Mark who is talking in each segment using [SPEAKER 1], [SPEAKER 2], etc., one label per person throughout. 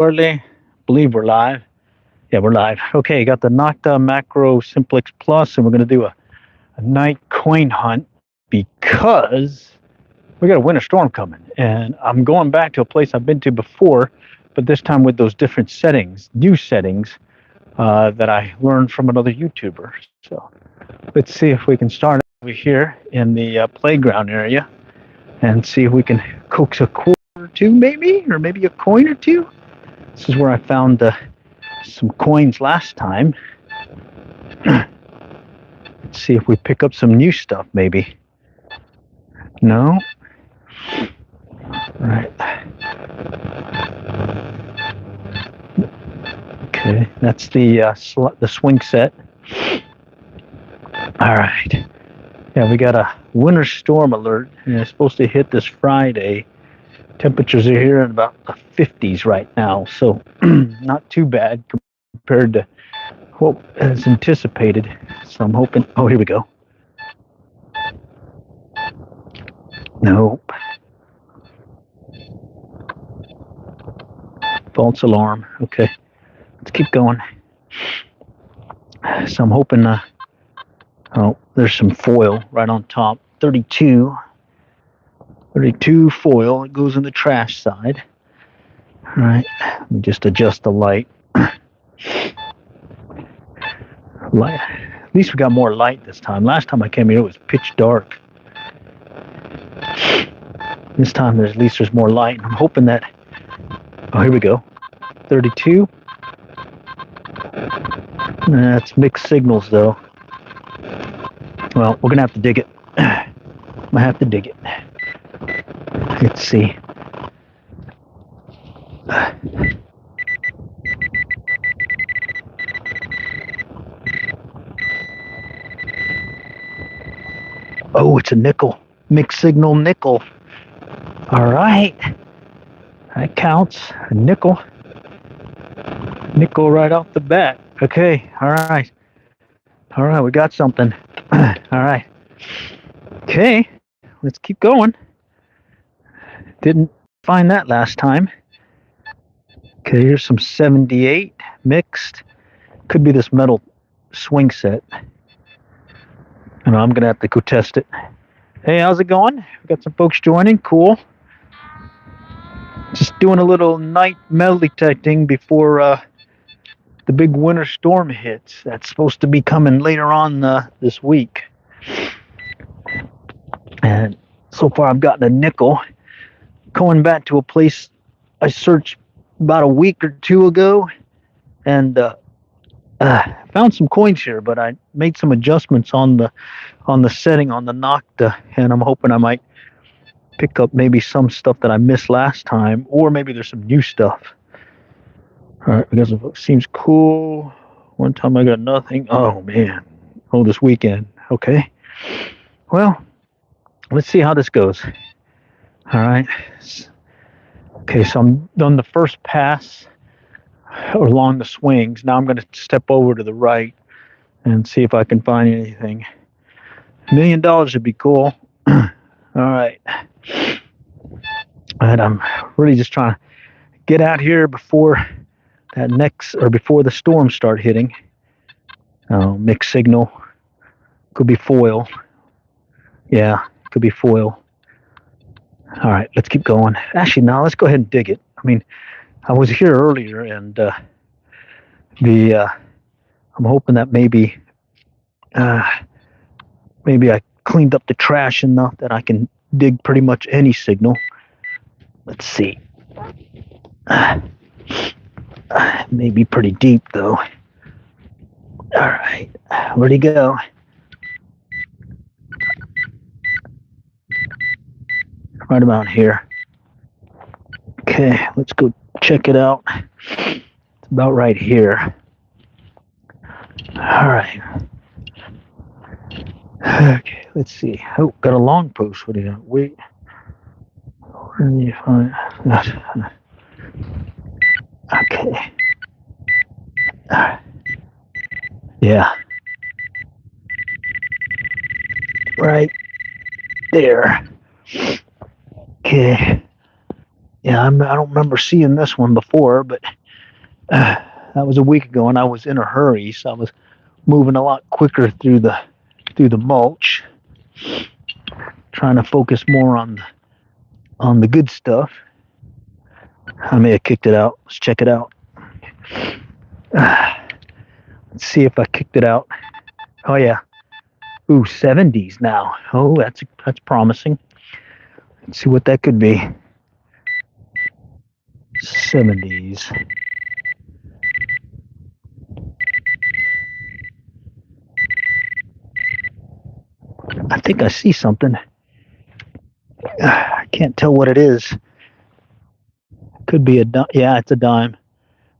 [SPEAKER 1] shortly. Believe we're live. Yeah, we're live. Okay, got the Nokta Macro Simplex Plus, and we're going to do a night coin hunt because we got a winter storm coming. And I'm going back to a place I've been to before, but this time with those different settings, new settings that I learned from another YouTuber. So let's see if we can start over here in the playground area and see if we can coax a quarter or two, maybe, or maybe a coin or two. This is where I found some coins last time. Let's see if we pick up some new stuff, maybe. No? Right. Okay, that's the swing set. All right. Yeah, we got a winter storm alert, and it's supposed to hit this Friday. Temperatures are here in about the 50s right now, so not too bad compared to what is anticipated. So I'm hoping. Oh, here we go. Nope. False alarm. Okay, let's keep going. So I'm hoping. Oh, there's some foil right on top. 32 foil. It goes in the trash side. All right. Let me just adjust the light. At least we got more light this time. Last time I came here, it was pitch dark. This time, there's more light. I'm hoping that. Oh, here we go. 32. That's mixed signals, though. Well, we're gonna have to dig it. I'm gonna have to dig it. Let's see. Oh, it's a nickel. Mixed signal nickel. All right. That counts. A nickel. Nickel right off the bat. Okay. All right. All right. We got something. All right. Okay. Let's keep going. Didn't find that last time. Okay. Here's some 78 mixed. Could be this metal swing set. And I'm going to have to go test it. Hey, how's it going? We got some folks joining. Cool. Just doing a little night metal detecting before the big winter storm hits. That's supposed to be coming later on this week. And so far I've gotten a nickel. Going back to a place I searched about a week or two ago. And found some coins here, but I made some adjustments on the setting on the Nokta, and I'm hoping I might pick up maybe some stuff that I missed last time, or maybe there's some new stuff. All right, because it seems cool. One time I got nothing. Oh man. Oh, this weekend. Okay. Well, let's see how this goes. All right. Okay, so I'm done the first pass along the swings. Now I'm going to step over to the right and see if I can find anything. $1 million would be cool. All right. And I'm really just trying to get out here before before the storms start hitting. Mixed signal. Could be foil. Yeah, could be foil. All right, let's keep going. Actually, now let's go ahead and dig it. I mean, I was here earlier, and I'm hoping that maybe I cleaned up the trash enough that I can dig pretty much any signal. Let's see. Maybe pretty deep though. All right, where'd he go? Right about here. Okay, let's go check it out. It's about right here. All right. Okay, let's see. Oh, got a long post. What do you got? Wait. Where do you find that? Okay. All right. Yeah. Right there. Okay. Yeah, I don't remember seeing this one before, but that was a week ago, and I was in a hurry, so I was moving a lot quicker through the mulch, trying to focus more on the good stuff. I may have kicked it out. Let's check it out. Let's see if I kicked it out. Oh yeah. Ooh, 70s now. Oh, that's promising. Let's see what that could be. 70s. I think I see something. I can't tell what it is. Could be a dime. Yeah, it's a dime.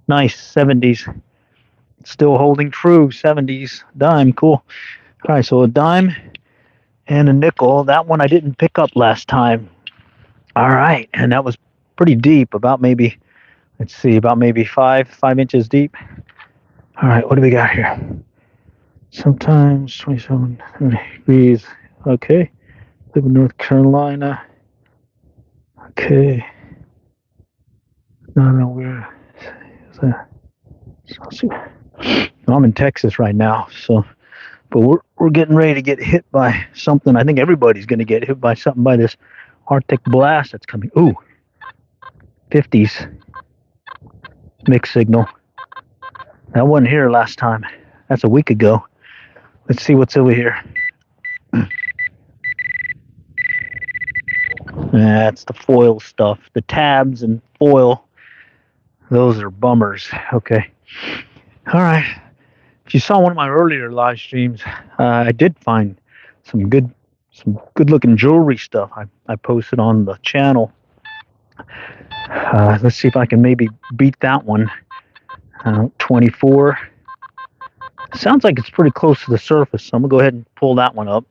[SPEAKER 1] Nice. 70s. Still holding true. 70s. Dime. Cool. All right, so a dime and a nickel. That one I didn't pick up last time. All right, and that was pretty deep. About maybe, let's see, about maybe 5 inches deep. All right, what do we got here? Sometimes 27 degrees. Okay. Live in North Carolina. Okay. No, where is that? So I'm in Texas right now, so but we're getting ready to get hit by something. I think everybody's going to get hit by something by this Arctic blast that's coming. Ooh, 50s mixed signal. That wasn't here last time. That's a week ago. Let's see what's over here. That's the foil stuff. The tabs and foil, those are bummers. Okay. All right. If you saw one of my earlier live streams, I did find some good looking jewelry stuff I posted on the channel. Let's see if I can maybe beat that one. 24. Sounds like it's pretty close to the surface, so I'm gonna go ahead and pull that one up.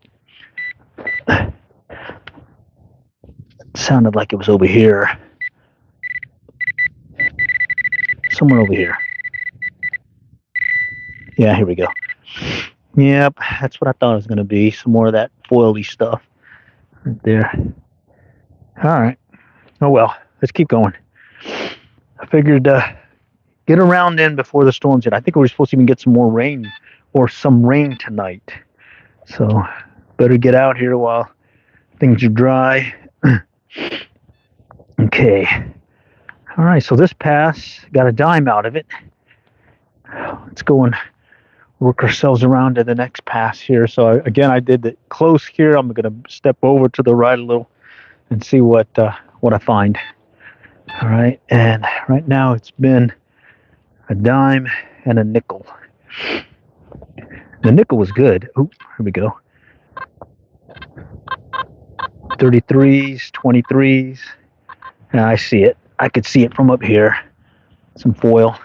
[SPEAKER 1] It sounded like it was over here. Somewhere over here. Yeah, here we go. Yep, that's what I thought it was going to be. Some more of that foily stuff right there. All right. Oh, well, let's keep going. I figured get around in before the storms hit. I think we were supposed to even get some more rain or some rain tonight. So better get out here while things are dry. Okay. All right, so this pass, got a dime out of it. Let's go and work ourselves around to the next pass here. So again, I did it close here. I'm going to step over to the right a little and see what I find. All right, and right now it's been a dime and a nickel. The nickel was good. Oh, here we go. 33s, 23s. I see it. I could see it from up here. Some foil.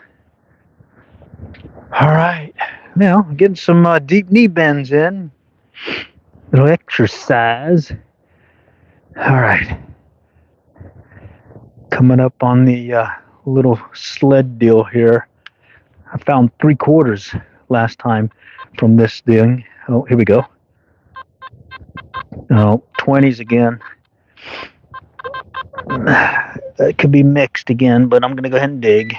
[SPEAKER 1] All right. Now, getting some deep knee bends in. Little exercise. All right. Coming up on the little sled deal here. I found 3/4 last time from this thing. Oh, here we go. Oh, 20s again. It could be mixed again, but I'm going to go ahead and dig.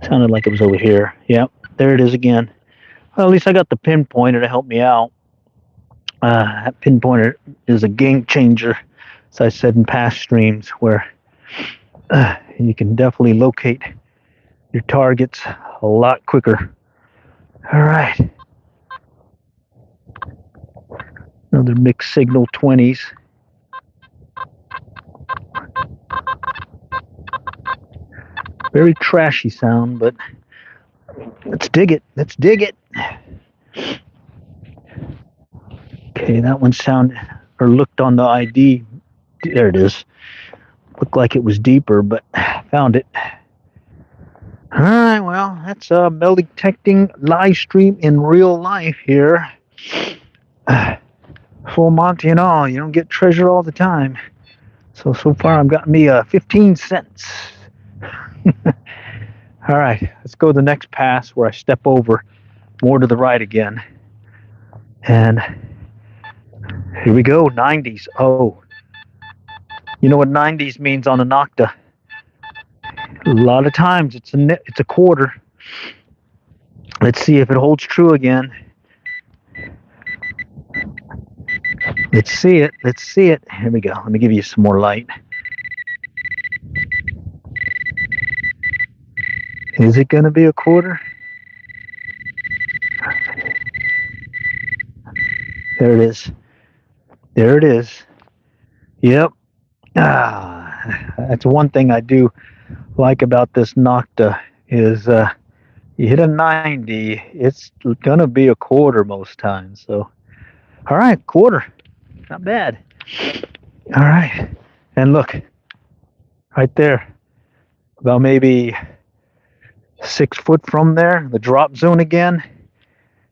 [SPEAKER 1] Sounded like it was over here. Yep, there it is again. Well, at least I got the pinpointer to help me out. That pinpointer is a game changer, as I said in past streams, where you can definitely locate your targets a lot quicker. All right. Another mixed signal 20s. Very trashy sound, but let's dig it. Let's dig it. Okay, that one sounded or looked on the ID. There it is. Looked like it was deeper, but found it. All right, well, that's metal detecting live stream in real life here. Full Monty and all, you don't get treasure all the time. So far I've got me 15 cents. All right, let's go to the next pass where I step over more to the right again. And here we go, 90s. Oh, You know what 90s means on a Nokta? A lot of times it's a quarter. Let's see if it holds true again. Let's see it. Let's see it. Here we go. Let me give you some more light. Is it going to be a quarter? There it is. There it is. Yep. That's one thing I do like about this Nokta is you hit a 90, it's going to be a quarter most times. So, all right, quarter. Not bad. All right. And look, right there, about maybe 6 foot from there, the drop zone again.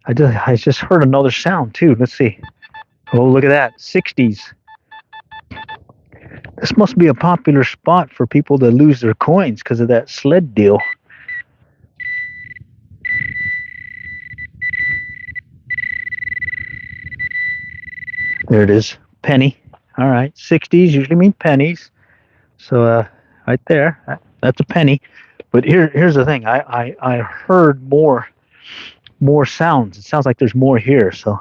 [SPEAKER 1] I just heard another sound too. Let's see. Oh, look at that. 60s. This must be a popular spot for people to lose their coins because of that sled deal. There it is. Penny. All right. 60s usually mean pennies. So right there, that's a penny. But here's the thing. I heard more sounds. It sounds like there's more here. So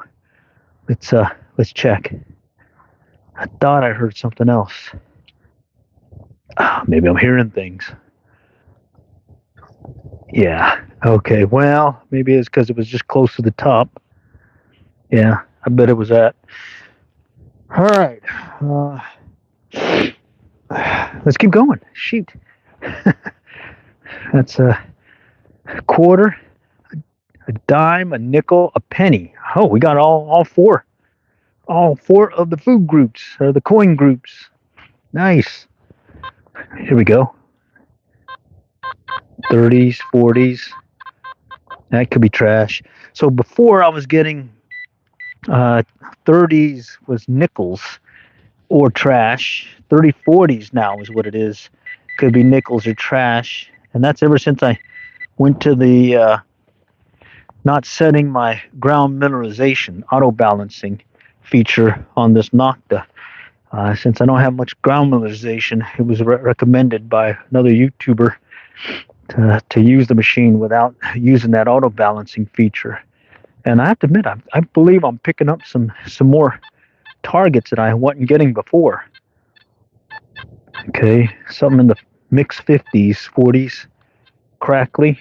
[SPEAKER 1] let's check. I thought I heard something else. Maybe I'm hearing things. Yeah. Okay. Well, maybe it's because it was just close to the top. Yeah. I bet it was that. All right. Let's keep going. Shoot. That's a quarter, a dime, a nickel, a penny. Oh, we got all four. All four of the food groups, or the coin groups. Nice. Here we go. 30s, 40s. That could be trash. So before I was getting 30s was nickels or trash. 30, 40s now is what it is. Could be nickels or trash. And that's ever since I went to the not setting my ground mineralization auto balancing feature on this Nokta. Since I don't have much ground mineralization, it was recommended by another YouTuber to use the machine without using that auto balancing feature. And I have to admit, I believe I'm picking up some more targets that I wasn't getting before. Okay, something in the mixed 50s, 40s, crackly.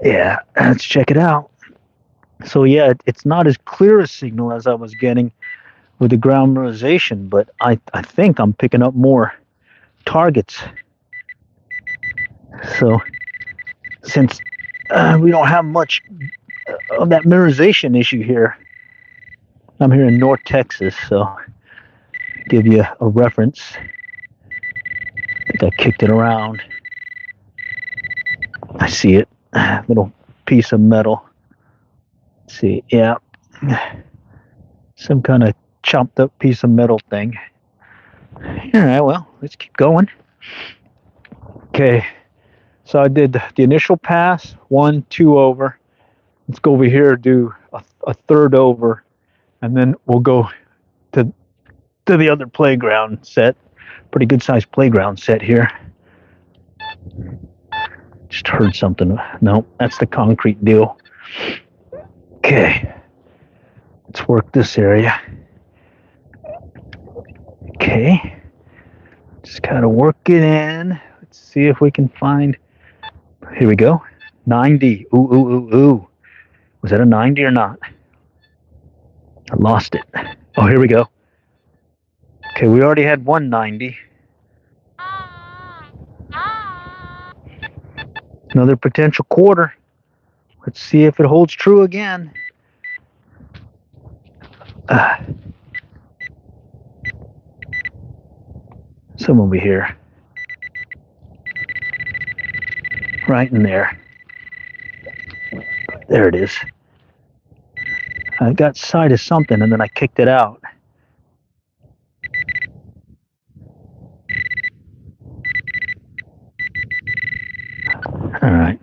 [SPEAKER 1] Yeah, let's check it out. So yeah, it's not as clear a signal as I was getting with the ground mineralization, but I think I'm picking up more targets. So since we don't have much of that mineralization issue here, I'm here in North Texas, so give you a reference. I think I kicked it around. I see it, little piece of metal. Let's see, yeah, some kind of chopped up piece of metal thing. All right, well, let's keep going. Okay, so I did the initial pass, 1, 2 over. Let's go over here, do a third over, and then we'll go to the other playground set. Pretty good sized playground set here. Just heard something. No, that's the concrete deal. Okay, let's work this area. Okay, just kind of work it in. Let's see if we can find. Here we go. 90. Ooh. Was that a 90 or not? I lost it. Oh, here we go. Okay, we already had 190. Another potential quarter. Let's see if it holds true again. Some over here. Right in there. There it is. I got sight of something and then I kicked it out. All right.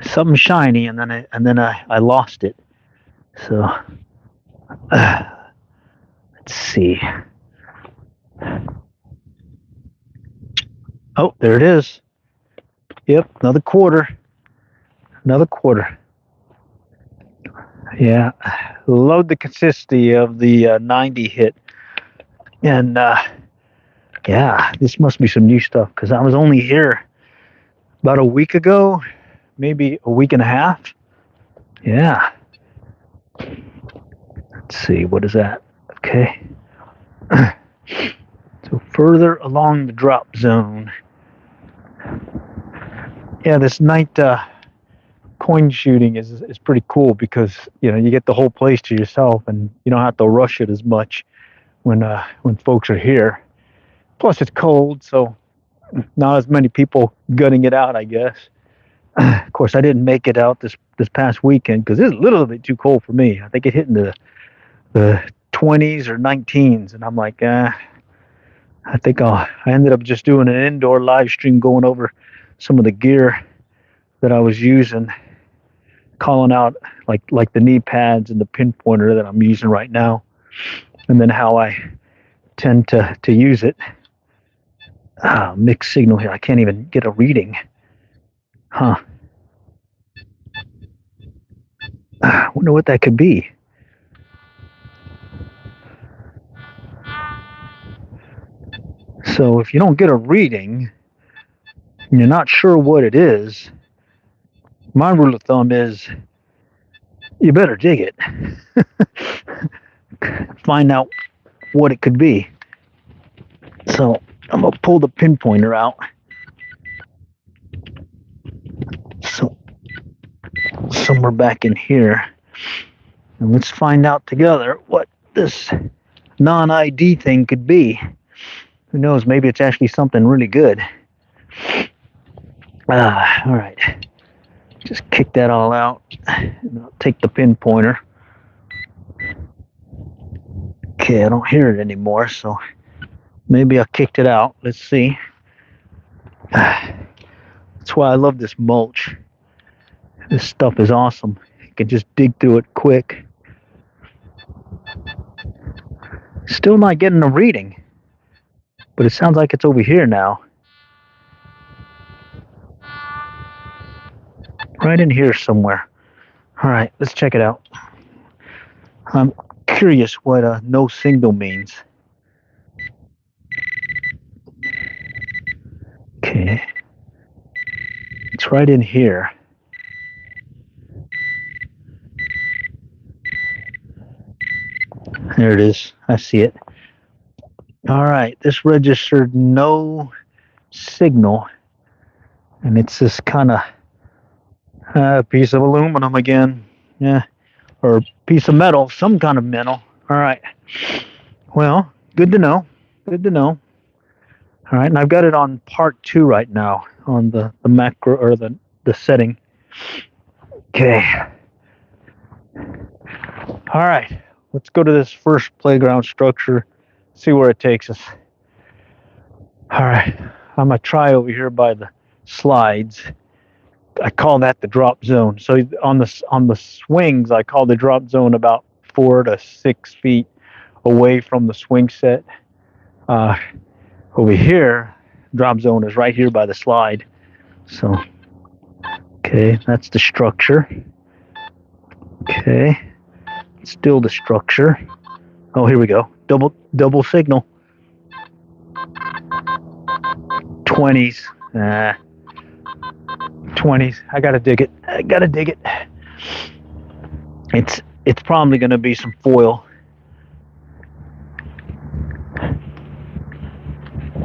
[SPEAKER 1] Something shiny, and then I lost it. So, let's see. Oh, there it is. Yep, another quarter. Another quarter. Yeah, love the consistency of the 90 hit. And yeah, this must be some new stuff because I was only here about a week ago, maybe a week and a half. Yeah. Let's see, what is that? Okay. So further along the drop zone. Yeah, this night coin shooting is pretty cool because you get the whole place to yourself and you don't have to rush it as much when folks are here. Plus it's cold, so not as many people gutting it out, I guess. Of course, I didn't make it out this past weekend because it's a little bit too cold for me. I think it hit in the 20s or 19s, and I'm like, I think I ended up just doing an indoor live stream going over some of the gear that I was using, calling out like the knee pads and the pinpointer that I'm using right now, and then how I tend to use it. Mixed signal here. I can't even get a reading. Huh. I wonder what that could be. So if you don't get a reading, and you're not sure what it is, my rule of thumb is you better dig it. Find out what it could be. So I'm going to pull the pinpointer out. So somewhere back in here. And let's find out together what this non-ID thing could be. Who knows, maybe it's actually something really good. All right. Just kick that all out. And I'll take the pinpointer. Okay, I don't hear it anymore, so maybe I kicked it out. Let's see. That's why I love this mulch. This stuff is awesome. You can just dig through it quick. Still not getting a reading, but it sounds like it's over here now. Right in here somewhere. All right, let's check it out. I'm curious what no signal means. Okay. It's right in here. There it is. I see it. All right, this registered no signal, and it's this kind of piece of aluminum again. Yeah, or piece of metal, some kind of metal. All right. Well, good to know. Good to know. All right, and I've got it on part 2 right now on the macro or the setting. Okay. All right, let's go to this first playground structure, see where it takes us. All right, I'm gonna try over here by the slides. I call that the drop zone. So on the swings, I call the drop zone about 4 to 6 feet away from the swing set. Over here, drop zone is right here by the slide. So, okay, that's the structure. Okay, still the structure. Oh, here we go. Double signal. 20s. 20s. I gotta dig it. It's probably gonna be some foil.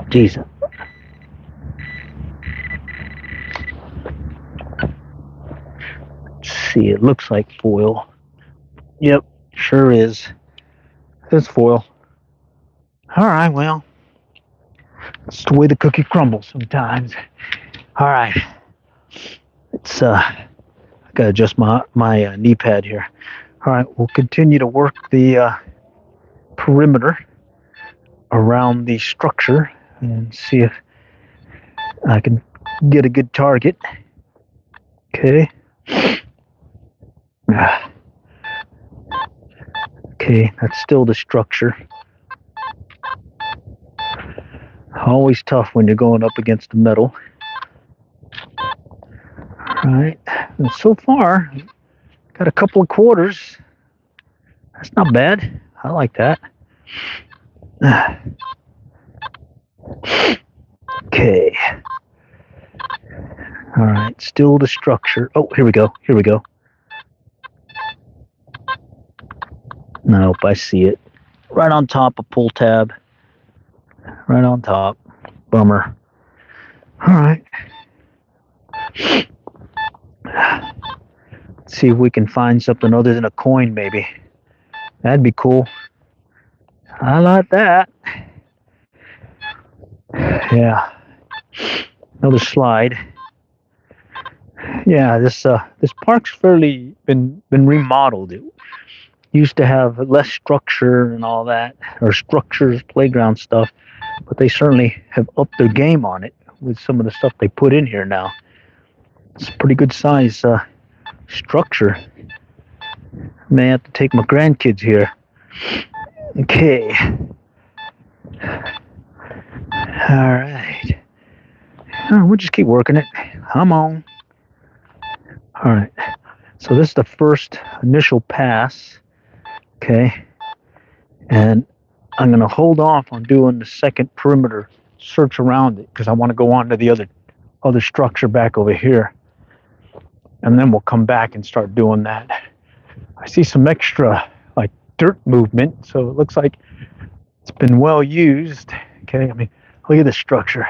[SPEAKER 1] Jeez. Let's see, it looks like foil. Yep, sure is. It's foil. All right, well, it's the way the cookie crumbles sometimes. All right, it's I gotta adjust my knee pad here. All right, we'll continue to work the perimeter around the structure and see if I can get a good target. Okay. Okay, that's still the structure. Always tough when you're going up against the metal. All right, and so far, got a couple of quarters. That's not bad. I like that. Okay. All right, still the structure. Oh, here we go. Here we go. Nope, I see it. Right on top of pull tab. Right on top. Bummer. All right. Let's see if we can find something other than a coin, maybe. That'd be cool. I like that. Yeah. Another slide. Yeah, this park's fairly been remodeled. It used to have less structure and all that, or structures, playground stuff, but they certainly have upped their game on it with some of the stuff they put in here now. It's a pretty good size structure. May have to take my grandkids here. Okay. All right. Oh, we'll just keep working it. Come on. All right. So this is the first initial pass. Okay. And I'm going to hold off on doing the second perimeter search around it because I want to go on to the other structure back over here. And then we'll come back and start doing that. I see some extra like dirt movement, so it looks like it's been well used. Okay, I mean, look at this structure.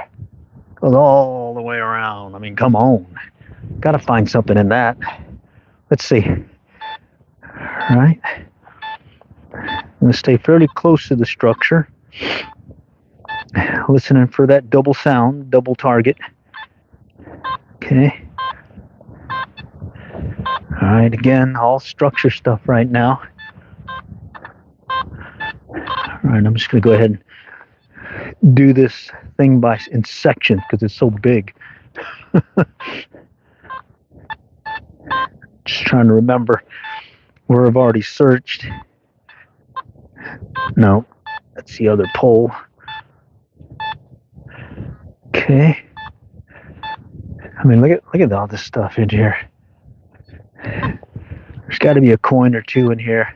[SPEAKER 1] Goes all the way around. I mean, come on. Got to find something in that. Let's see. All right. I'm going to stay fairly close to the structure. Listening for that double sound, double target. Okay. All right, again, all structure stuff right now. All right, I'm just going to go ahead and do this thing in sections because it's so big. Just trying to remember where I've already searched. No, that's the other pole. Okay. I mean, look at all this stuff in here. There's got to be a coin or two in here.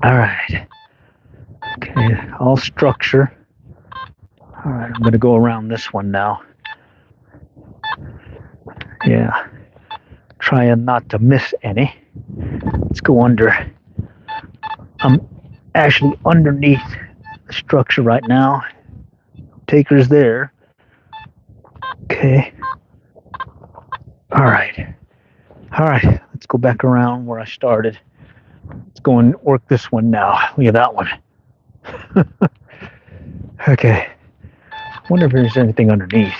[SPEAKER 1] All right. Okay, all structure. All right, I'm going to go around this one now. Yeah. Trying not to miss any. Let's go under. I'm actually underneath the structure right now. Taker's there. Okay. All right. All right. Let's go back around where I started. Let's go and work this one now. Look at that one. Okay. Wonder if there's anything underneath.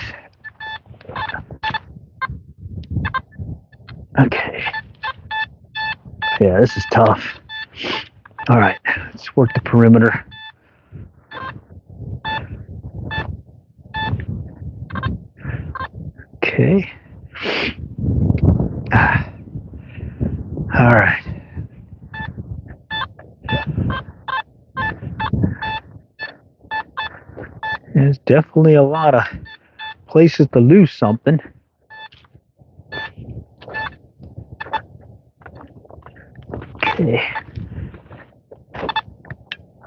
[SPEAKER 1] Okay. Yeah, this is tough. All right. Let's work the perimeter. Okay. All right. There's definitely a lot of places to lose something. Okay.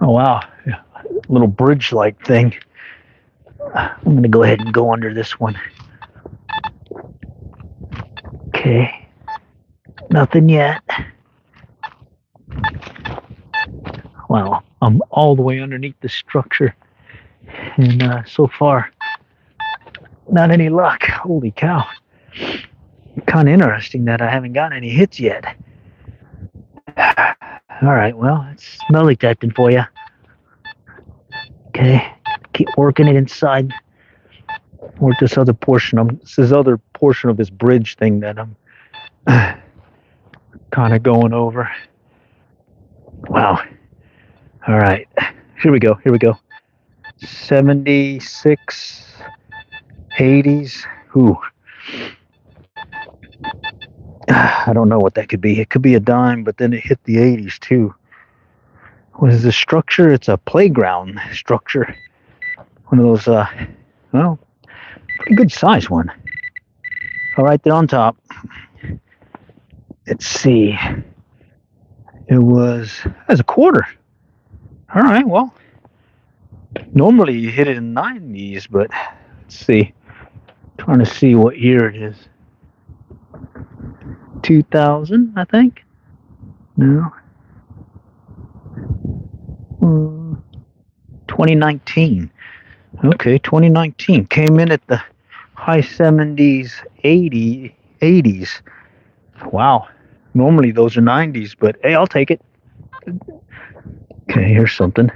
[SPEAKER 1] Oh, wow. A little bridge-like thing. I'm going to go ahead and go under this one. Okay. Nothing yet. Wow. I'm all the way underneath the structure. And so far, not any luck. Holy cow. Kind of interesting that I haven't gotten any hits yet. All right, well, it's smell detecting for you. Okay, keep working it inside. Work this other portion of this bridge thing that I'm kind of going over. Wow. All right, here we go. 76, 80s. Ooh. I don't know what that could be. It could be a dime, but then it hit the 80s too. What is the structure? It's a playground structure. One of those, well, pretty good size one. All right, there on top. Let's see. It was as a quarter. All right, well, normally you hit it in 90s, but let's see. Trying to see what year it is. 2000, I think. No. 2019. Okay, 2019 came in at the high 70s, 80s. Wow. Normally those are 90s, but hey, I'll take it. Okay, here's something.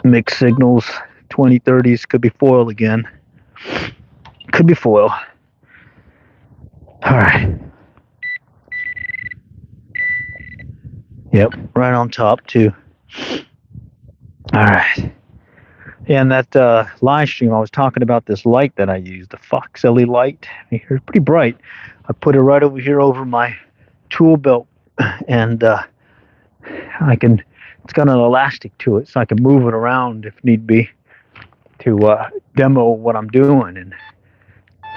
[SPEAKER 1] Mixed signals, 2030s, could be foil again. Could be foil. All right. Yep, right on top too. All right. Yeah, and that live stream, I was talking about this light that I use, the Fox LED light. It's pretty bright. I put it right over here over my tool belt, and I can. It's got an elastic to it, so I can move it around if need be to demo what I'm doing. And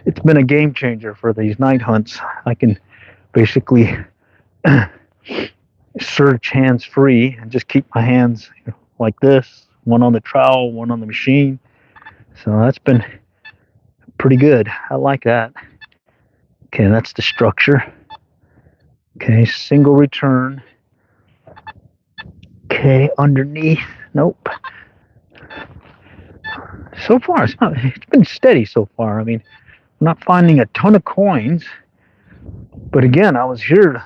[SPEAKER 1] it's been a game changer for these night hunts. I can basically search hands free and just keep my hands like this, one on the trowel, one on the machine. So that's been pretty good. I like that. Okay, that's the structure. Okay, single return. Okay, underneath. Nope. So far, it's been steady so far. I mean, I'm not finding a ton of coins. But again, I was here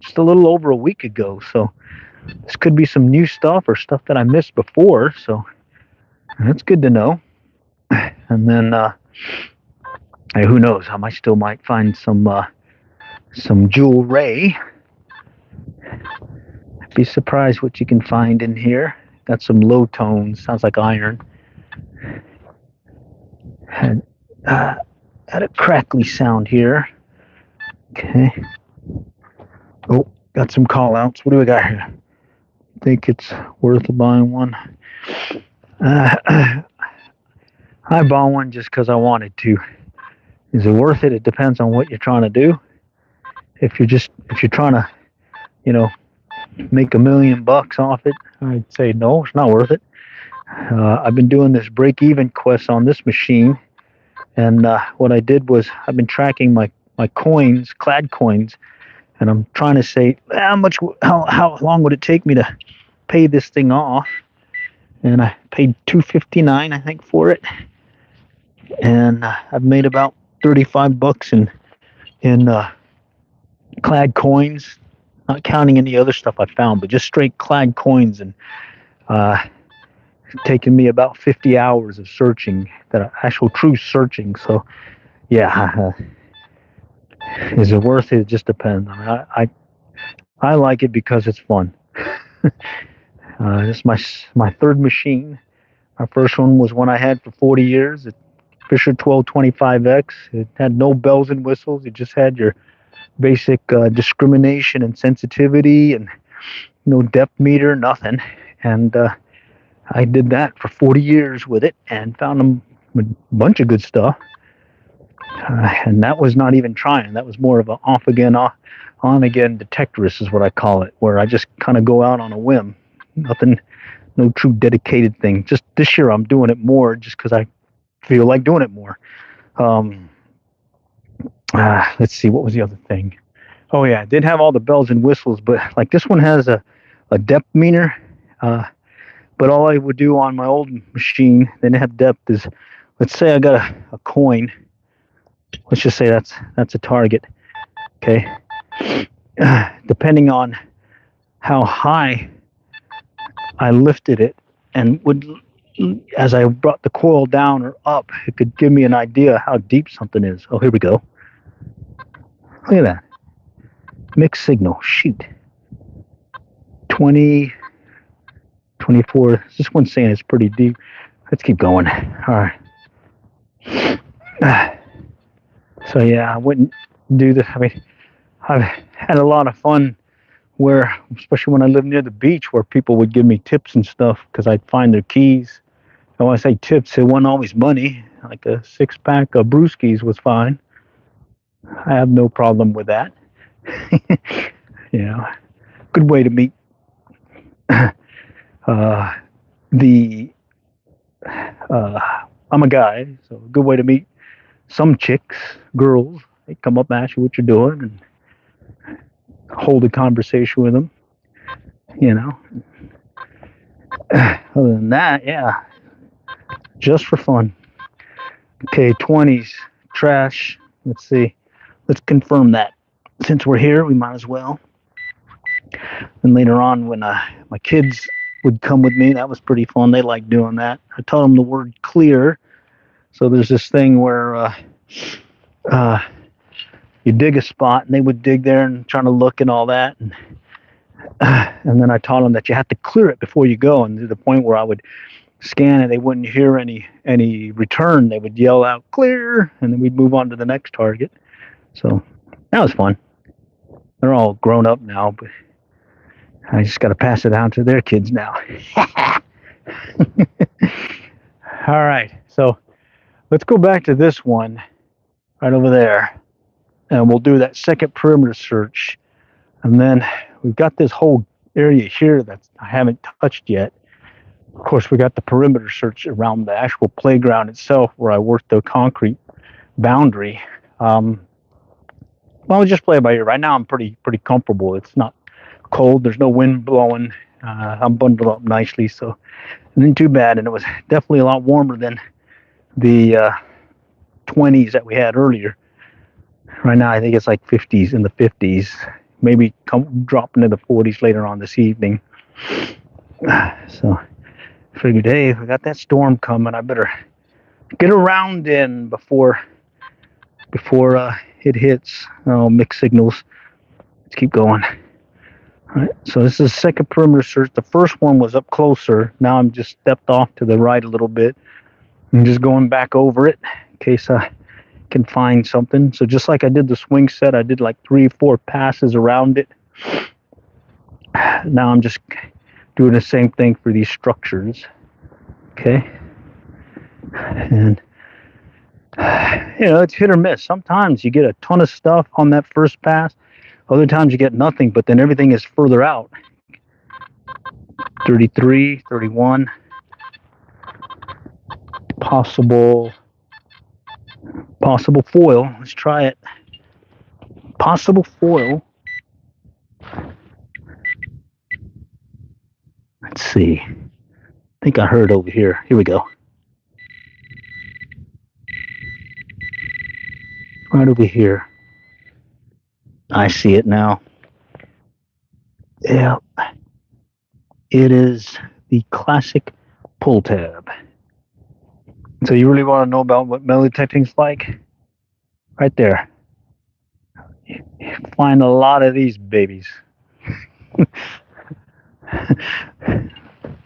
[SPEAKER 1] just a little over a week ago. So this could be some new stuff or stuff that I missed before. So that's good to know. And then, hey, who knows? I still might find some jewelry. Be surprised what you can find in here. Got some low tones. Sounds like iron. Had a crackly sound here. Okay. Oh, got some call outs. What do we got here? Think it's worth buying one. I bought one just because I wanted to. Is it worth it? It depends on what you're trying to do. If you're trying to, make $1 million off it, I'd say no, it's not worth it. I've been doing this break-even quest on this machine, and what I did was I've been tracking my coins, clad coins, and I'm trying to say how long would it take me to pay this thing off, and I paid $259, I think, for it, and I've made about $35 in clad coins, not counting any other stuff I found, but just straight clad coins, and taken me about 50 hours of searching, that actual true searching. So yeah, is it worth it? It just depends. I mean, I like it because it's fun. This is my third machine. My first one was one I had for 40 years. It Fisher 1225X. It had no bells and whistles. It just had your basic discrimination and sensitivity, and no depth meter, nothing. And I did that for 40 years with it and found a bunch of good stuff. And that was not even trying. That was more of an off again, on again detectorist is what I call it, where I just kind of go out on a whim. Nothing, no true dedicated thing. Just this year I'm doing it more just because I feel like doing it more. Let's see, what was the other thing? Oh yeah, I did have all the bells and whistles, but like this one has a depth meter. But all I would do on my old machine, they didn't have depth, is, let's say I got a coin. Let's just say that's a target. Okay. Depending on how high I lifted it, and as I brought the coil down or up, it could give me an idea how deep something is. Oh, here we go. Look at that. Mixed signal. Shoot. 20, 24. This one's saying it's pretty deep. Let's keep going. All right. So yeah, I wouldn't. do this. I mean, I've had a lot of fun where, especially when I lived near the beach, where people would give me tips and stuff because I'd find their keys. And when I say tips, it wasn't always money. Like a 6-pack of brewskis was fine. I have no problem with that. You know, good way to meet uh, the. I'm a guy, so a good way to meet some chicks, girls. They come up and ask you what you're doing and hold a conversation with them. You know. Other than that, yeah, just for fun. Okay, 20s trash. Let's see. Let's confirm that. Since we're here, we might as well. And later on, when my kids would come with me, that was pretty fun. They liked doing that. I taught them the word clear. So there's this thing where uh, you dig a spot, and they would dig there and trying to look and all that. And then I taught them that you have to clear it before you go. And to the point where I would scan and they wouldn't hear any return. They would yell out clear, and then we'd move on to the next target. So that was fun. They're all grown up now, but I just got to pass it on to their kids now. All right, so let's go back to this one right over there, and we'll do that second perimeter search. And then we've got this whole area here that I haven't touched yet. Of course, we got the perimeter search around the actual playground itself where I worked the concrete boundary. Well, we'll just play it by ear. Right now, I'm pretty comfortable. It's not cold. There's no wind blowing. I'm bundled up nicely, so it isn't too bad. And it was definitely a lot warmer than the 20s that we had earlier. Right now, I think it's like 50s, in the 50s. Maybe drop into the 40s later on this evening. So figured, hey, we got that storm coming. I better get around in before it hits. Oh, mixed signals. Let's keep going. All right, so this is the second perimeter search. The first one was up closer. Now I'm just stepped off to the right a little bit. I'm just going back over it in case I can find something. So just like I did the swing set, I did like 3 or 4 passes around it. Now I'm just doing the same thing for these structures. Okay. And it's hit or miss. Sometimes you get a ton of stuff on that first pass. Other times you get nothing, but then everything is further out. 33, 31. Possible foil. Let's try it. Possible foil. Let's see. I think I heard over here. Here we go. Right over here. I see it now. Yeah. It is the classic pull tab. So you really want to know about what metal detecting's like? Right there. You find a lot of these babies.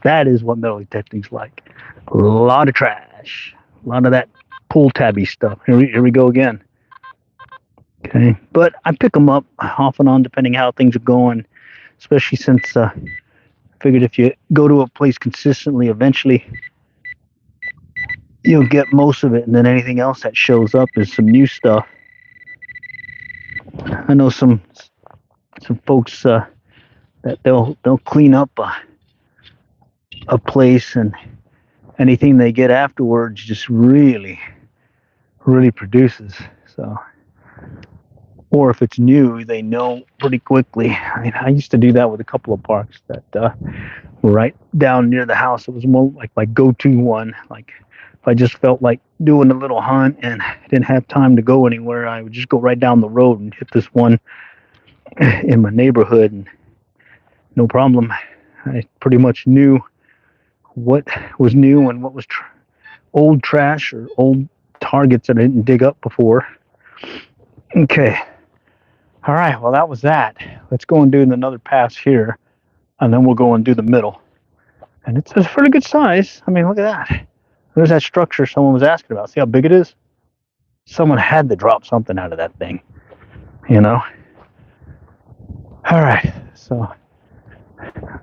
[SPEAKER 1] That is what metal detecting's like. A lot of trash. A lot of that pull tabby stuff. Here we go again. Okay, but I pick them up off and on depending how things are going, especially since I figured if you go to a place consistently, eventually you'll get most of it, and then anything else that shows up is some new stuff. I know some folks that they'll clean up a place, and anything they get afterwards just really produces. So. Or if it's new, they know pretty quickly. I mean, I used to do that with a couple of parks that were right down near the house. It was more like my go-to one. Like if I just felt like doing a little hunt and I didn't have time to go anywhere, I would just go right down the road and hit this one in my neighborhood, and no problem. I pretty much knew what was new and what was old trash or old targets that I didn't dig up before. Okay. All right, well, that was that. Let's go and do another pass here, and then we'll go and do the middle. And it's a pretty good size. I mean, look at that. There's that structure someone was asking about. See how big it is? Someone had to drop something out of that thing. you know. All right, so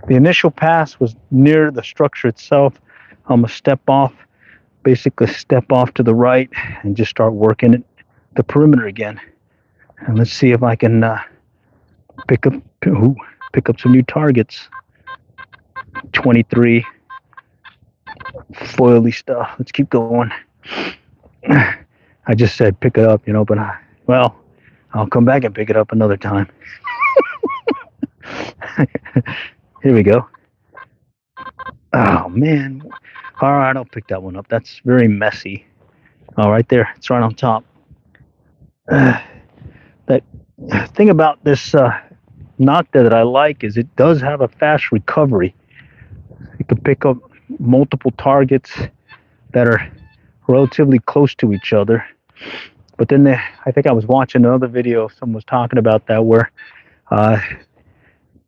[SPEAKER 1] the initial pass was near the structure itself. I'm gonna step off, basically step off to the right and just start working it, the perimeter again. And let's see if I can pick up some new targets. 23 foily stuff. Let's keep going. I just said pick it up, but well, I'll come back and pick it up another time. Here we go. Oh man. All right, I'll pick that one up. That's very messy. Oh, right there. It's right on top. That thing about this Nokta that I like is it does have a fast recovery. You can pick up multiple targets that are relatively close to each other. But then I think I was watching another video, someone was talking about that, where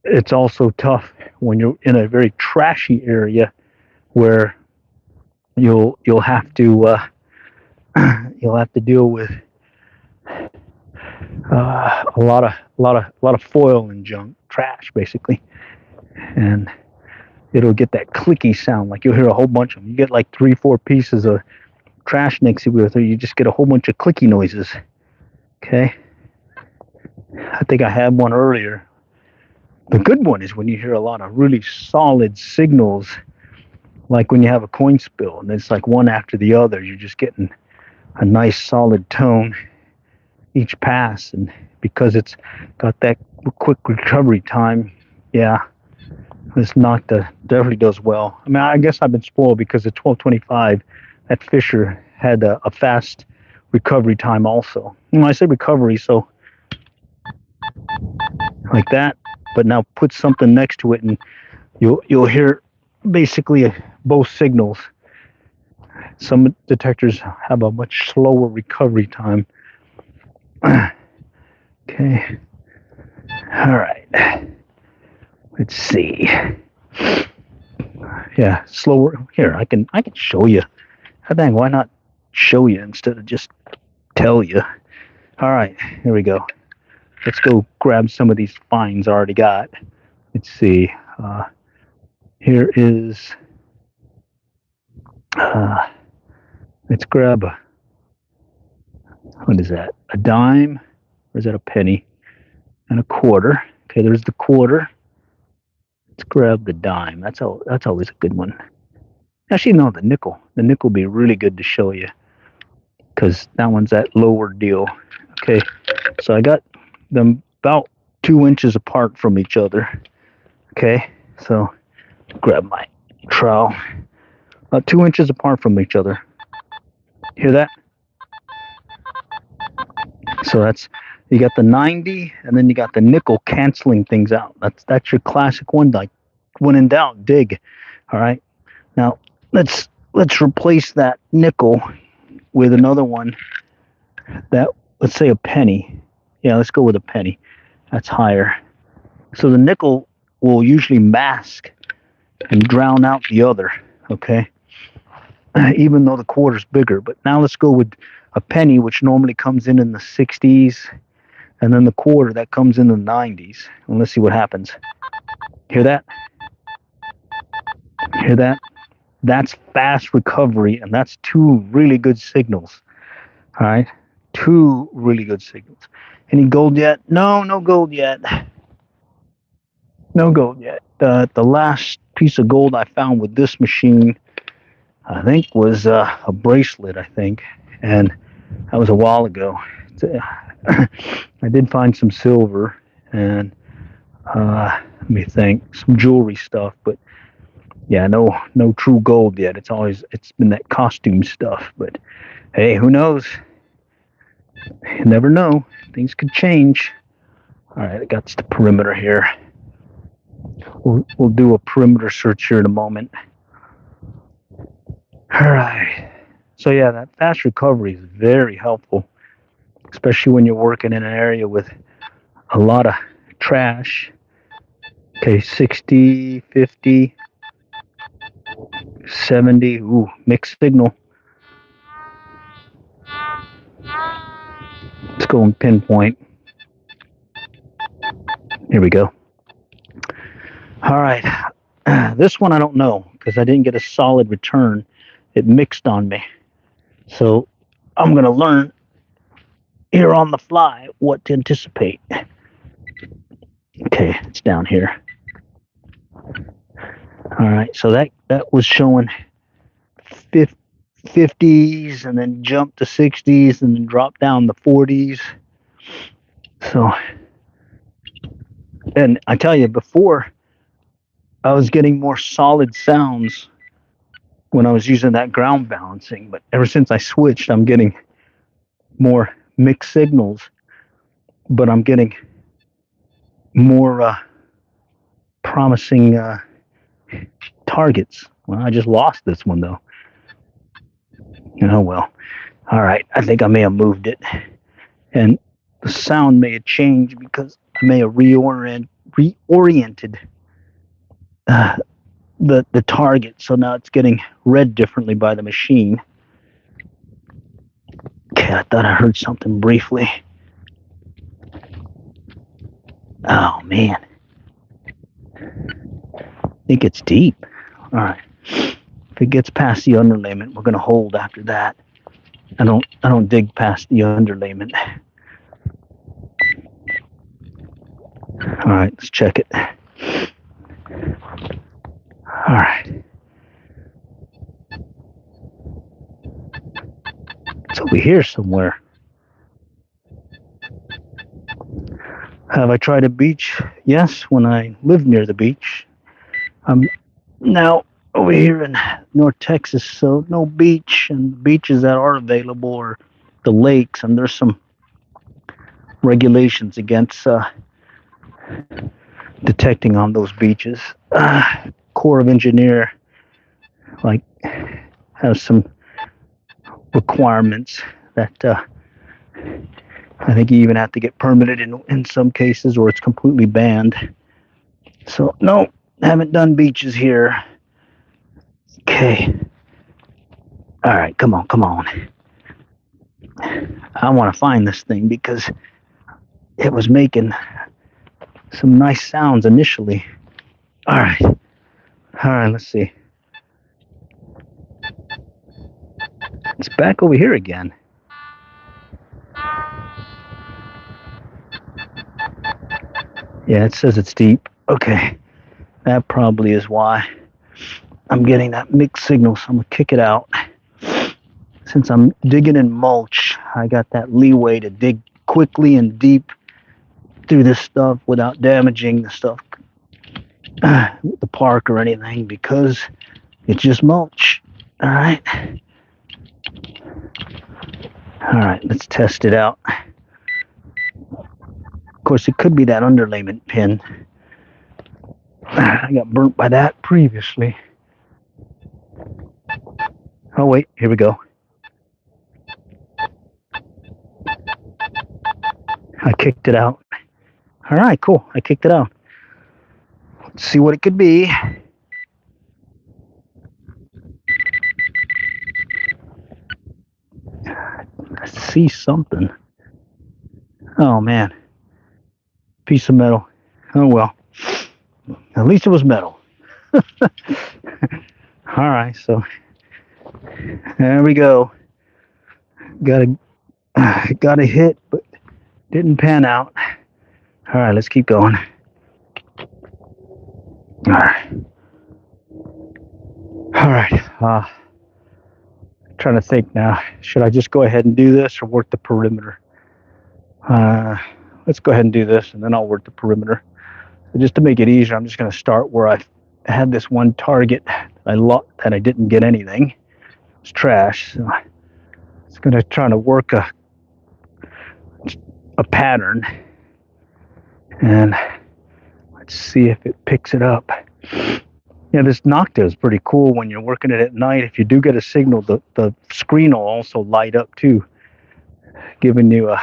[SPEAKER 1] it's also tough when you're in a very trashy area where you'll have to deal with a lot of foil and junk, trash basically, and it'll get that clicky sound. Like you'll hear a whole bunch of them. You get like 3-4 pieces of trash next to you, you just get a whole bunch of clicky noises. Okay, I think I had one earlier. The good one is when you hear a lot of really solid signals, like when you have a coin spill and it's like one after the other. You're just getting a nice solid tone each pass, and because it's got that quick recovery time, yeah, this Nokta definitely does well. I mean, I guess I've been spoiled because at 1225, that Fisher had a fast recovery time also. When I say recovery, so like that, but now put something next to it, and you'll hear basically both signals. Some detectors have a much slower recovery time. Okay. All right. Let's see. Yeah, slower. Here, I can show you. Dang, why not show you instead of just tell you? All right, here we go. Let's go grab some of these finds I already got. Let's see. Here is. Let's grab what is that? A dime, or is that a penny? And a quarter. Okay, there's the quarter. Let's grab the dime. That's always a good one. Actually, no, the nickel. The nickel would be really good to show you, because that one's that lower deal. Okay, so I got them about 2 inches apart from each other. Okay, so grab my trowel. About 2 inches apart from each other. Hear that? So that's, you got the 90, and then you got the nickel canceling things out. That's your classic one. Like, when in doubt, dig. All right. Now let's replace that nickel with another one. That, let's say a penny. Yeah, let's go with a penny. That's higher. So the nickel will usually mask and drown out the other. Okay. Even though the quarter's bigger. But now let's go with a penny, which normally comes in the 60s, and then the quarter that comes in the 90s. And let's see what happens. Hear that? Hear that? That's fast recovery, and that's 2 really good signals. All right? 2 really good signals. Any gold yet? No gold yet. No gold yet. The last piece of gold I found with this machine, I think, was a bracelet, I think. And that was a while ago. I did find some silver and let me think, some jewelry stuff, but yeah, no true gold yet. It's been that costume stuff. But hey, who knows? You never know. Things could change. All right, I got the perimeter here. We'll do a perimeter search here in a moment. All right. So yeah, that fast recovery is very helpful, especially when you're working in an area with a lot of trash. Okay, 60, 50, 70. Ooh, mixed signal. Let's go and pinpoint. Here we go. All right. This one I don't know because I didn't get a solid return. It mixed on me. So I'm going to learn here on the fly what to anticipate. Okay, it's down here. All right, so that was showing 50s and then jumped to 60s and then dropped down to 40s. So, and I tell you, before I was getting more solid sounds when I was using that ground balancing, but ever since I switched, I'm getting more mixed signals, but I'm getting more promising targets. Well, I just lost this one though. Oh well. All right, I think I may have moved it, and the sound may have changed because I may have reoriented the target, so now it's getting read differently by the machine. Okay, I thought I heard something briefly. Oh man, I think it's deep. All right, if it gets past the underlayment, we're gonna hold after that. I don't dig past the underlayment. All right, let's check it. All right. It's over here somewhere. Have I tried a beach? Yes, when I lived near the beach. I'm now over here in North Texas, so no beach, and the beaches that are available are the lakes, and there's some regulations against detecting on those beaches. Corps of Engineer has some requirements that I think you even have to get permitted in some cases, or it's completely banned. So no, haven't done beaches here. Okay. All right, come on. I want to find this thing because it was making some nice sounds initially. All right, let's see. It's back over here again. Yeah, it says it's deep. Okay, that probably is why I'm getting that mixed signal, so I'm gonna kick it out. Since I'm digging in mulch, I got that leeway to dig quickly and deep through this stuff without damaging the stuff, the park or anything, because it's just mulch. All right, let's test it out. Of course, it could be that underlayment pin. I got burnt by that previously. Oh wait, here we go. I kicked it out. All right, cool. I kicked it out. Let's see what it could be. I see something. Oh man, piece of metal. Oh well, at least it was metal. All right, so there we go. Got a hit, but didn't pan out. All right, let's keep going. All right. Trying to think now. Should I just go ahead and do this or work the perimeter? Let's go ahead and do this, and then I'll work the perimeter. So just to make it easier, I'm just going to start where I had this one target that I didn't get anything. It was trash. So it's going to try to work a pattern, and let's see if it picks it up. Yeah, this Nokta is pretty cool when you're working it at night. If you do get a signal, the screen will also light up too, giving you a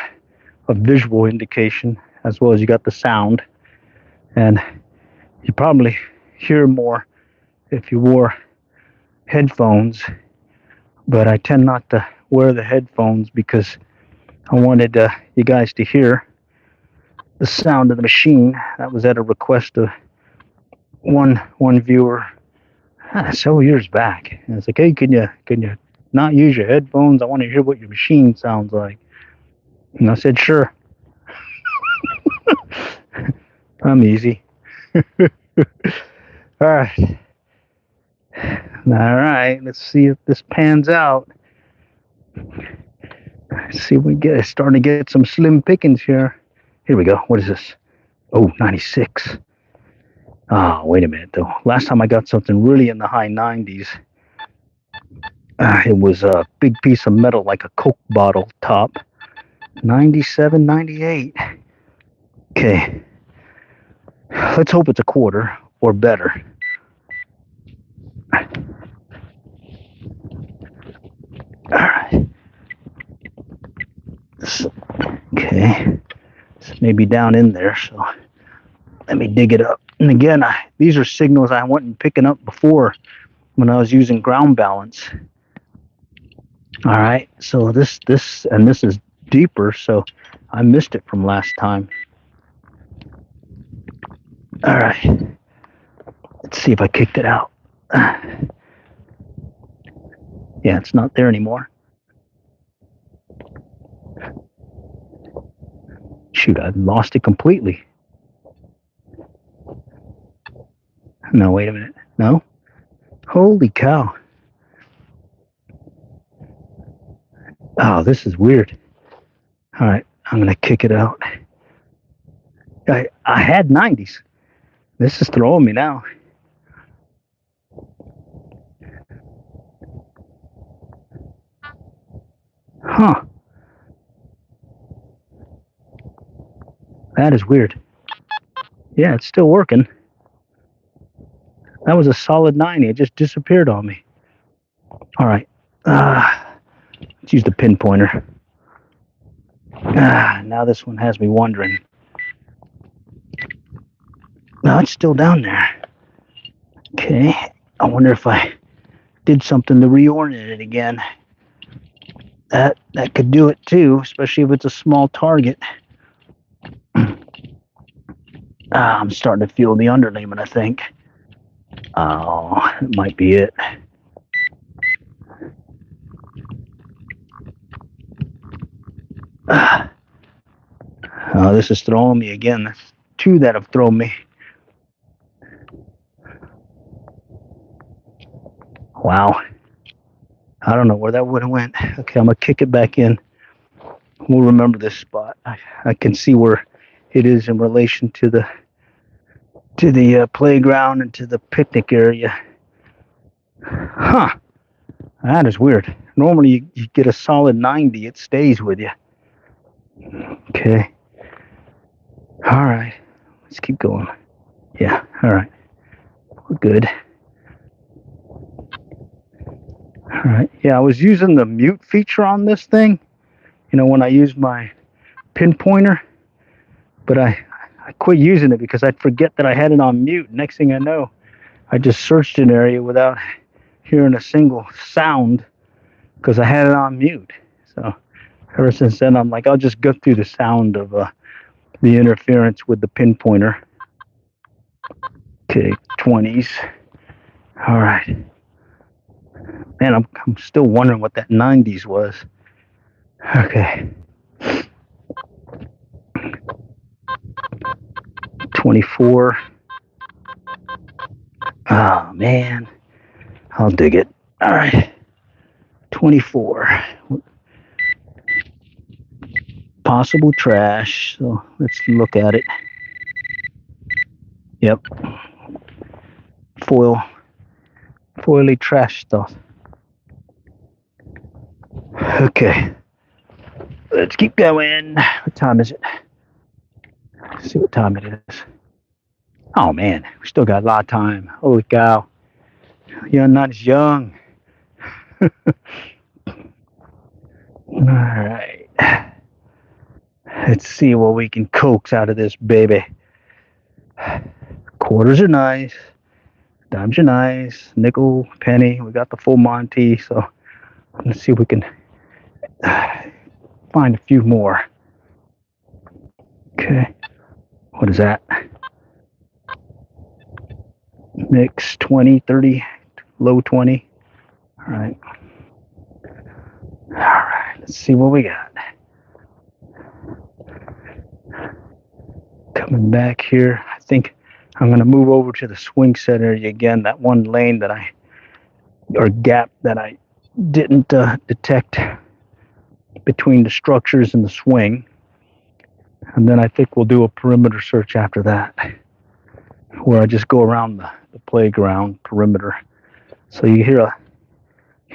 [SPEAKER 1] visual indication, as well as you got the sound. And you probably hear more if you wore headphones, but I tend not to wear the headphones because I wanted you guys to hear the sound of the machine. That was at a request of one viewer several years back. And it's like, hey, can you not use your headphones? I want to hear what your machine sounds like. And I said, sure. I'm easy. All right. All right. Let's see if this pans out. Let's see if we get starting to get some slim pickings here. Here we go. What is this? Oh, 96. Oh, wait a minute, though. Last time I got something really in the high 90s, it was a big piece of metal like a Coke bottle top. 97, 98. Okay. Let's hope it's a quarter or better. All right. Okay. It's maybe down in there, so let me dig it up. And again, these are signals I wasn't picking up before when I was using ground balance. All right, so this is deeper, so I missed it from last time. All right, let's see if I kicked it out. Yeah, it's not there anymore. Shoot, I lost it completely. No, wait a minute. No? Holy cow. Oh, this is weird. All right, I'm going to kick it out. I had 90s. This is throwing me now. Huh. That is weird. Yeah, it's still working. That was a solid 90. It just disappeared on me. All right. Let's use the pinpointer. Now this one has me wondering. No, it's still down there. Okay. I wonder if I did something to reorient it again. That could do it too, especially if it's a small target. I'm starting to feel the underlayment, I think. Oh, it might be it. Oh, this is throwing me again. That's two that have thrown me. Wow. I don't know where that would have went. Okay, I'm going to kick it back in. We'll remember this spot. I can see where it is in relation to the playground and to the picnic area. Huh. That is weird. Normally you get a solid 90, it stays with you. Okay. All right. Let's keep going. Yeah, all right. We're good. All right. Yeah, I was using the mute feature on this thing, when I used my pinpointer, but I quit using it because I'd forget that I had it on mute. Next thing I know, I just searched an area without hearing a single sound because I had it on mute. So ever since then, I'm like, I'll just go through the sound of the interference with the pinpointer. Okay, 20s. All right. Man, I'm still wondering what that 90s was. Okay. 24. Oh, man. I'll dig it. All right. 24. Possible trash. So let's look at it. Yep. Foily trash stuff. Okay. Let's keep going. What time is it? Let's see what time it is. Oh, man. We still got a lot of time. Holy cow. You're not as young. All right. Let's see what we can coax out of this baby. Quarters are nice. Dimes are nice. Nickel, penny. We got the full Monty. So let's see if we can find a few more. Okay. What is that? Mix 20, 30, low 20. All right. All right, let's see what we got. Coming back here, I think I'm going to move over to the swing set area again, that one lane that or gap that I didn't detect between the structures and the swing. And then I think we'll do a perimeter search after that, where I just go around the playground perimeter. So you hear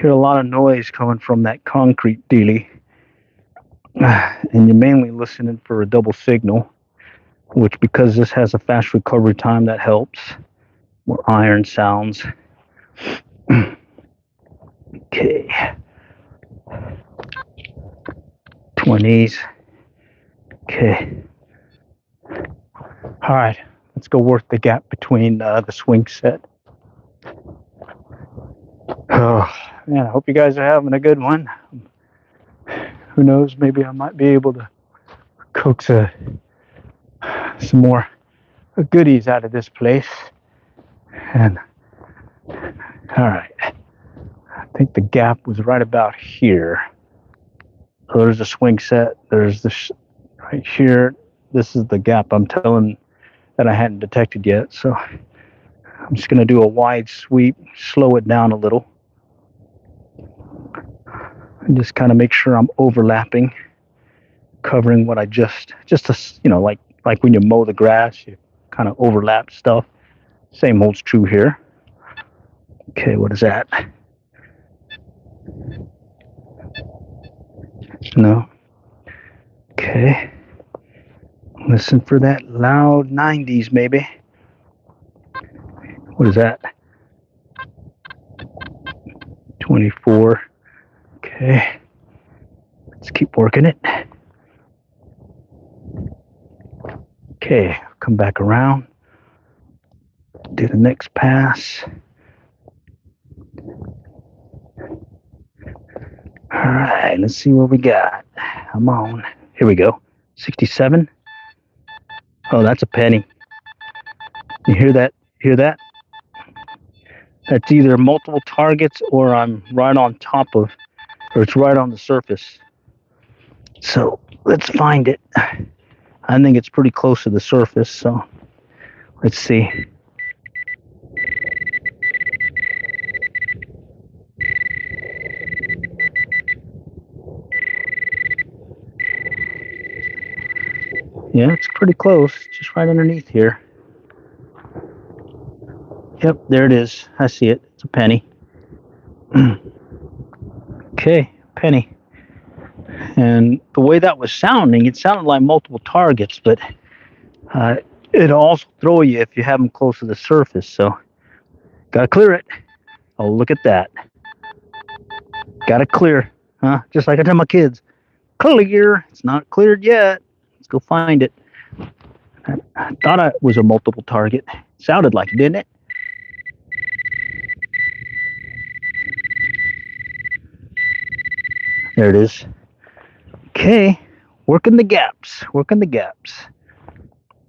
[SPEAKER 1] a lot of noise coming from that concrete dealie, and you're mainly listening for a double signal, which, because this has a fast recovery time, that helps. More iron sounds. Okay. 20s. Okay. All right. Let's go work the gap between the swing set. Oh, man, I hope you guys are having a good one. Who knows? Maybe I might be able to coax some more goodies out of this place. And all right. I think the gap was right about here. So there's a swing set. There's this right here. This is the gap I'm telling that I hadn't detected yet. So I'm just going to do a wide sweep, slow it down a little, and just kind of make sure I'm overlapping, covering what I just like when you mow the grass, you kind of overlap stuff. Same holds true here. Okay, what is that? No. Okay. Listen for that loud 90s, maybe. What is that? 24. Okay. Let's keep working it. Okay, come back around. Do the next pass. All right, let's see what we got. Come on. Here we go. 67. Oh, that's a penny. You hear that? Hear that? That's either multiple targets or I'm right on top of, or it's right on the surface. So let's find it. I think it's pretty close to the surface, so let's see. Yeah, it's pretty close, just right underneath here. Yep, there it is. I see it. It's a penny. Okay, penny. And the way that was sounding, it sounded like multiple targets, but it'll also throw you if you have them close to the surface. So, gotta clear it. Oh, look at that. Gotta clear, huh? Just like I tell my kids, clear. It's not cleared yet. Let's go find it. I thought it was a multiple target. Sounded like it, didn't it? There it is. Okay, working the gaps.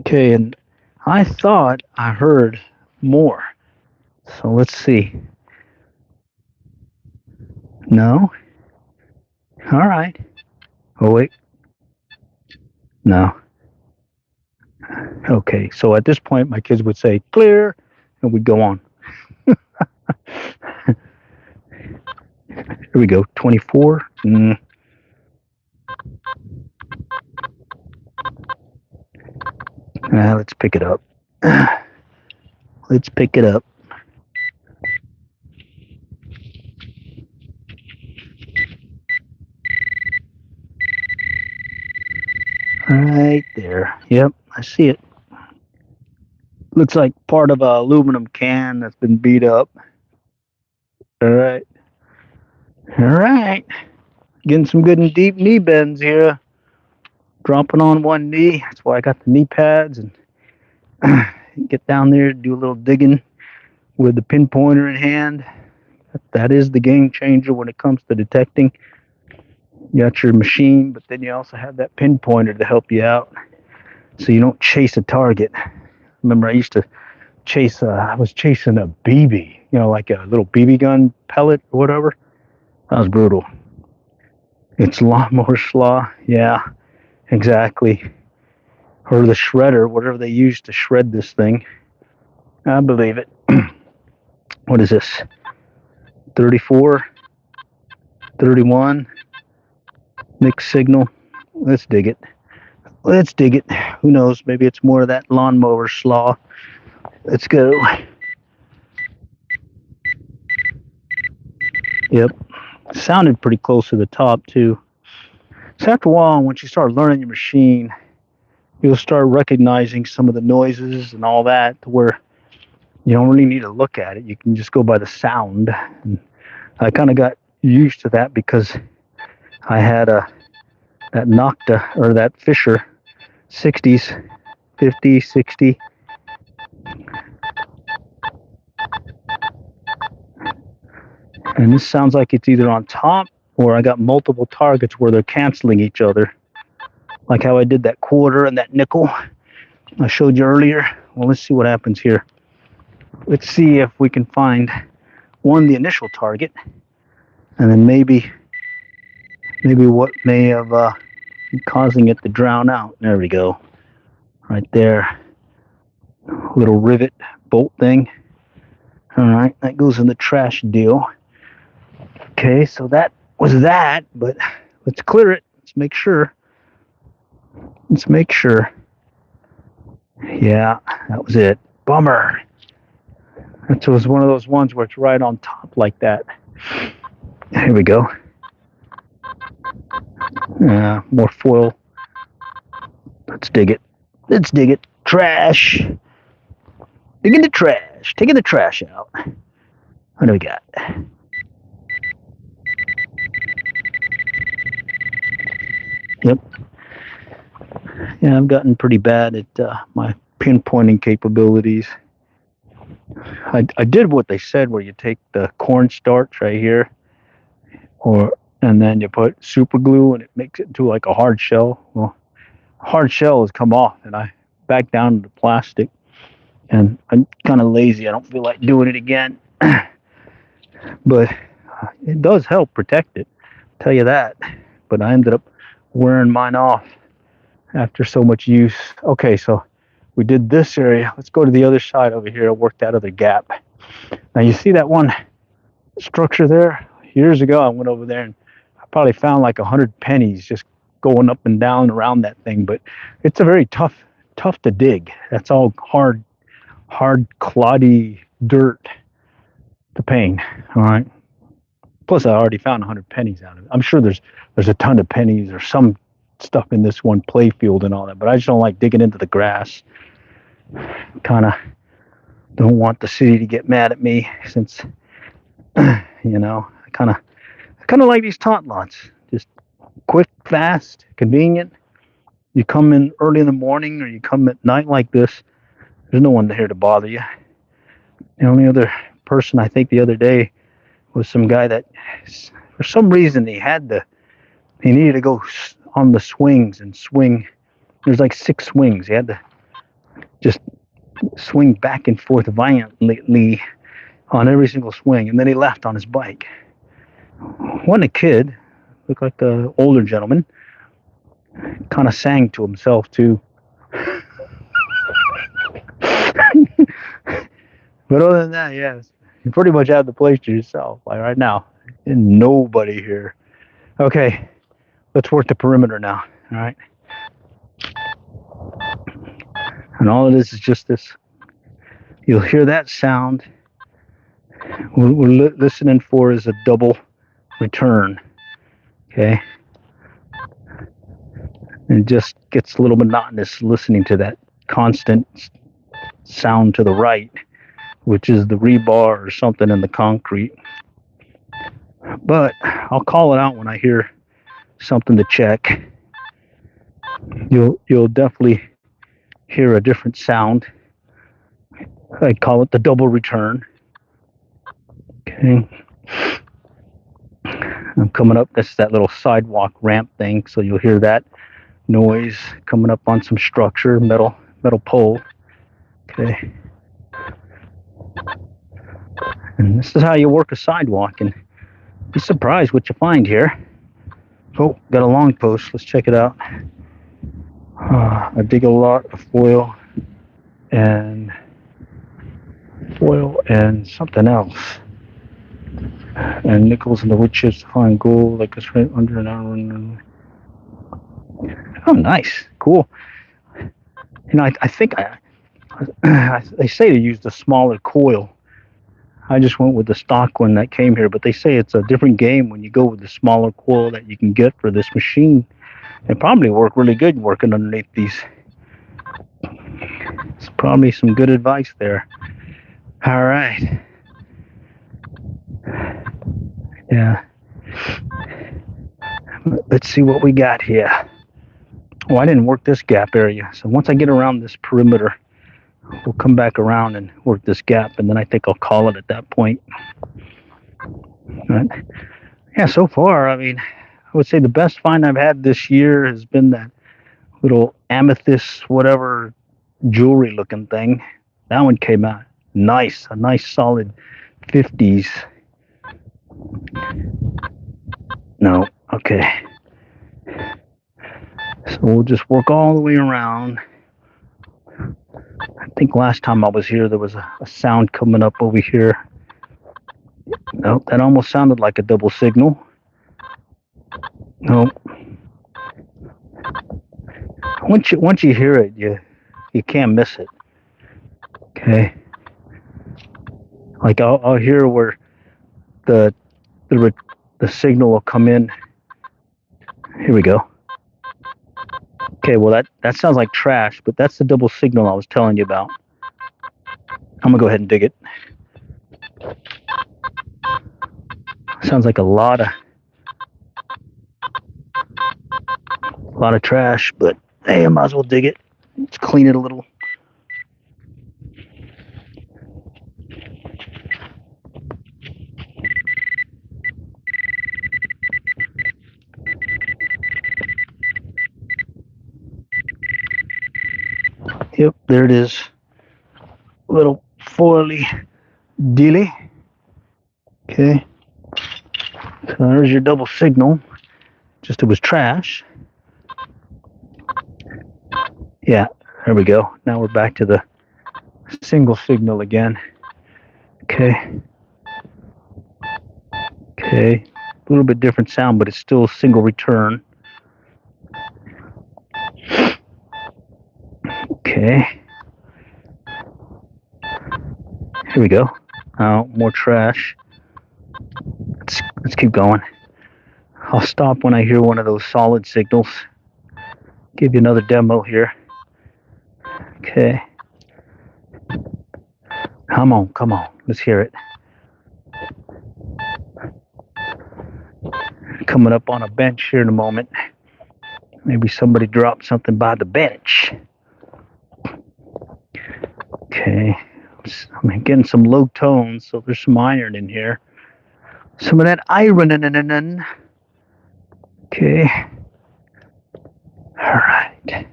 [SPEAKER 1] Okay, and I thought I heard more. So let's see. No. All right. Oh, wait. No. Okay, so at this point, my kids would say, clear, and we'd go on. Here we go, 24. Let's pick it up. Let's pick it up. Right there. Yep, I see it. Looks like part of an aluminum can that's been beat up. All right. All right. Getting some good and deep knee bends here. Dropping on one knee. That's why I got the knee pads, and get down there, do a little digging with the pinpointer in hand. That is the game changer when it comes to detecting. You got your machine, but then you also have that pinpointer to help you out. so you don't chase a target. Remember, I used to I was chasing a BB, like a little BB gun pellet or whatever. That was brutal. It's lawnmower slaw. Yeah, exactly. Or the shredder, whatever they use to shred this thing. I believe it. What is this? 34, 31, mixed signal. Let's dig it. Let's dig it. Who knows? Maybe it's more of that lawnmower slaw. Let's go. Yep. Sounded pretty close to the top, too. So after a while, once you start learning your machine, you'll start recognizing some of the noises and all that to where you don't really need to look at it. You can just go by the sound. And I kind of got used to that because I had that Nokta, or that Fisher 60s, 50, 60. And this sounds like it's either on top or I got multiple targets where they're canceling each other. Like how I did that quarter and that nickel I showed you earlier. Well, let's see what happens here. Let's see if we can find the initial target, and then maybe what may have been causing it to drown out. There we go. Right there. Little rivet bolt thing. All right, that goes in the trash deal. Okay, so that was that, but let's clear it. Let's make sure. Yeah, that was it. Bummer. That was one of those ones where it's right on top like that. Here we go. More foil. Let's dig it. Trash. Digging the trash. Taking the trash out. What do we got? Yep. Yeah, I've gotten pretty bad at my pinpointing capabilities. I did what they said, where you take the cornstarch right here, and then you put super glue and it makes it into like a hard shell. Well, hard shell has come off, and I back down to the plastic. And I'm kind of lazy. I don't feel like doing it again. But it does help protect it, I'll tell you that. But I ended up wearing mine off after so much use. Okay, so we did this area. Let's go to the other side over here and work that other gap. Now you see that one structure there? Years ago, I went over there and I probably found like 100 pennies just going up and down around that thing. But it's a very tough to dig. That's all hard, cloddy dirt to paint. All right. Plus, I already found 100 pennies out of it. I'm sure there's a ton of pennies or some stuff in this one play field and all that, but I just don't like digging into the grass. Kind of don't want the city to get mad at me, since I kind of like these tot lots. Just quick, fast, convenient. You come in early in the morning or you come at night like this, there's no one here to bother you. The only other person I think the other day was some guy that, for some reason, he needed to go on the swings and swing. There's like 6 swings. He had to just swing back and forth violently on every single swing, and then he left on his bike. Wasn't a kid, looked like the older gentleman. Kind of sang to himself too. But other than that, yes, you pretty much have the place to yourself. Like right now, and nobody here. Okay, let's work the perimeter now. All right. And all it is just this. You'll hear that sound. What we're listening for is a double return. Okay. And it just gets a little monotonous listening to that constant sound to the right, which is the rebar or something in the concrete. But I'll call it out when I hear something to check. You'll definitely hear a different sound. I call it the double return. Okay. I'm coming up. This is that little sidewalk ramp thing, so you'll hear that noise coming up on some structure, metal pole. Okay. And this is how you work a sidewalk, and be surprised what you find here. Oh, got a long post. Let's check it out. I dig a lot of foil and something else. And nickels and the wood chips to find gold, like it's right under an hour. Oh, nice. Cool. You know, I think they say to use the smaller coil. I just went with the stock one that came here, but they say it's a different game when you go with the smaller coil that you can get for this machine. It probably work really good working underneath these. It's probably some good advice there. All right. Yeah. Let's see what we got here. Oh, I didn't work this gap area. So once I get around this perimeter, we'll come back around and work this gap, and then I think I'll call it at that point. Right. Yeah, so far, I mean, I would say the best find I've had this year has been that little amethyst, whatever, jewelry looking thing. That one came out nice, a nice solid 50s. No, okay. So we'll just work all the way around. I think last time I was here, there was a sound coming up over here. Nope, that almost sounded like a double signal. Nope. Once you hear it, you can't miss it. Okay. Like I'll hear where the signal will come in. Here we go. Okay, well that sounds like trash, but that's the double signal I was telling you about. I'm gonna go ahead and dig it. Sounds like a lot of trash, but hey, I might as well dig it. Let's clean it a little. Yep, there it is. Little foily dealy. Okay. So there's your double signal. Just it was trash. Yeah, there we go. Now we're back to the single signal again. Okay. Okay. A little bit different sound, but it's still single return. Okay. Here we go. Oh, more trash. Let's keep going. I'll stop when I hear one of those solid signals. Give you another demo here. Okay. Come on. Let's hear it. Coming up on a bench here in a moment. Maybe somebody dropped something by the bench. Okay. I'm getting some low tones, so there's some iron in here. Some of that iron. Okay. All right.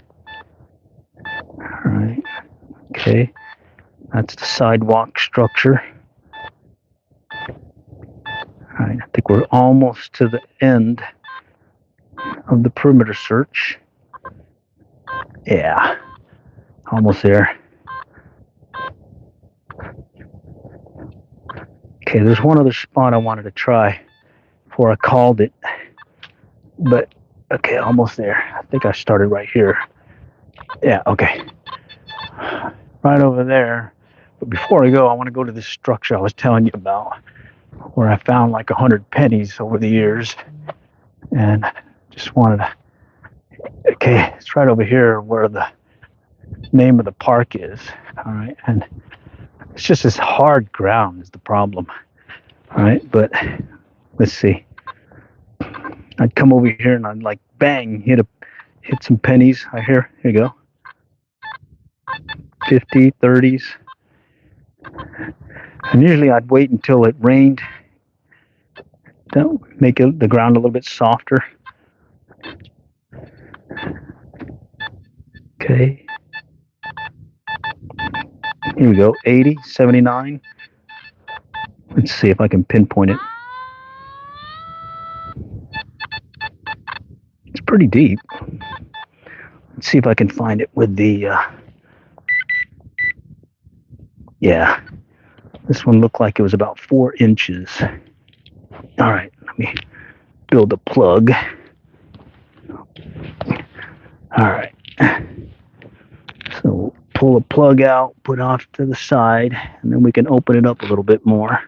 [SPEAKER 1] Okay. That's the sidewalk structure. All right. I think we're almost to the end of the perimeter search. Yeah. Almost there. Okay, there's one other spot I wanted to try before I called it. But, okay, almost there. I think I started right here. Yeah, okay. Right over there. But before I go, I want to go to this structure I was telling you about, where I found like 100 pennies over the years. And just wanted to... Okay, it's right over here where the name of the park is. All right, and it's just this hard ground is the problem. All right, but let's see. I'd come over here and I'd like bang, hit some pennies. Here you go. 50, 30s. And usually I'd wait until it rained. That would make the ground a little bit softer. Okay. Here we go. 80, 79. Let's see if I can pinpoint it. It's pretty deep. Let's see if I can find it with the, yeah. This one looked like it was about 4 inches. All right, let me build a plug. All right. So pull a plug out, put it off to the side, and then we can open it up a little bit more.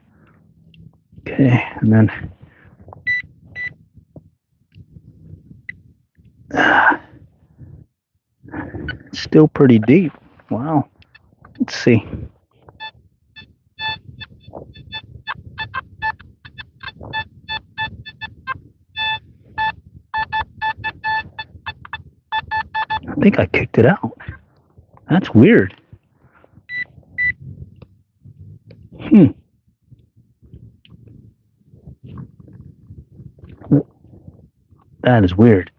[SPEAKER 1] Okay, and then still pretty deep. Wow. Let's see. I think I kicked it out. That's weird. That is weird.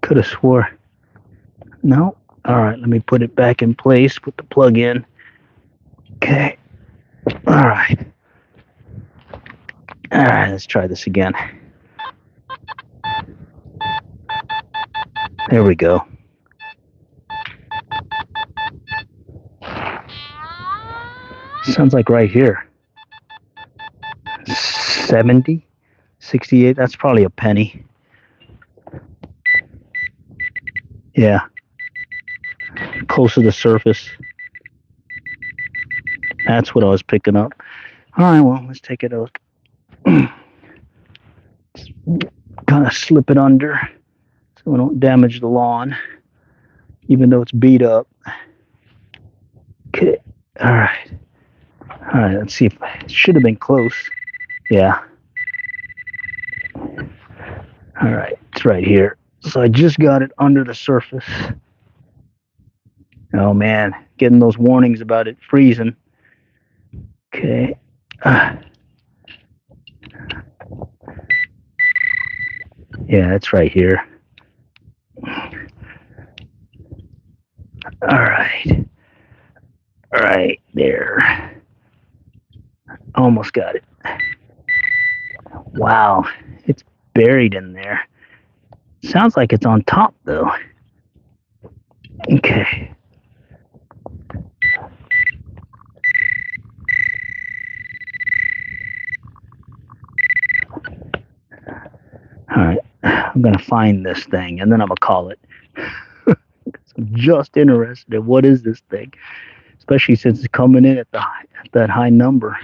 [SPEAKER 1] Could have swore. No. All right, let me put it back in place. Put the plug in. Okay. All right. All right, let's try this again. There we go. Sounds like right here. 70, 68. That's probably a penny. Yeah. Close to the surface. That's what I was picking up. All right, well, let's take it a look. Kind of slip it under so we don't damage the lawn, even though it's beat up. Okay. All right. All right, let's see if it should have been close. Yeah. All right, it's right here. So I just got it under the surface. Oh man, getting those warnings about it freezing. Okay. Yeah, it's right here. All right. All right, there. Almost got it. Wow, it's buried in there. Sounds like it's on top though. Okay. All right, I'm gonna find this thing and then I'm gonna call it. I'm just interested in what is this thing, especially since it's coming in at that high number.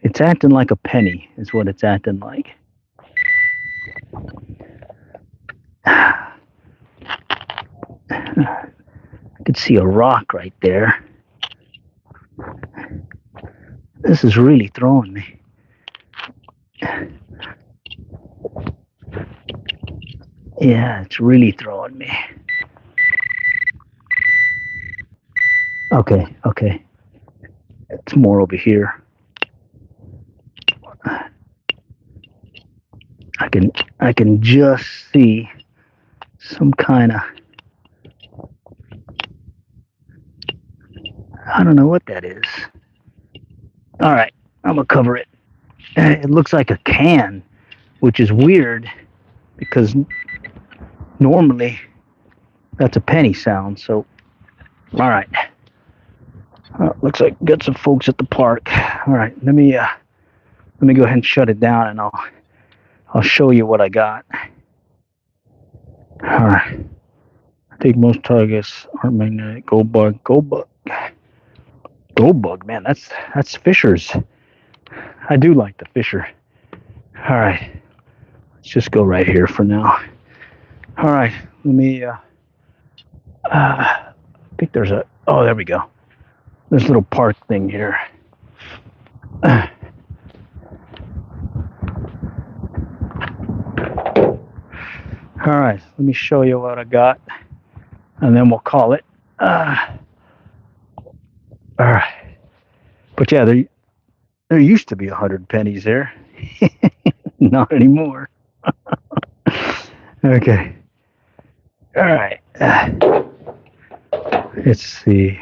[SPEAKER 1] It's acting like a penny, is what it's acting like. I could see a rock right there. This is really throwing me. Yeah, it's really throwing me. Okay. It's more over here. I can just see some kind of, I don't know what that is. All right, I'm gonna cover it. It looks like a can, which is weird because normally that's a penny sound. So, all right. Looks like got some folks at the park. All right, let me go ahead and shut it down, and I'll show you what I got. All right. I think most targets aren't magnetic. Gold bug, man. That's Fisher's. I do like the Fisher. All right, let's just go right here for now. All right, let me. I think there's a. Oh, there we go. There's a little park thing here. All right, let me show you what I got, and then we'll call it. All right, but yeah, there used to be 100 pennies there. Not anymore. Okay. All right. Let's see.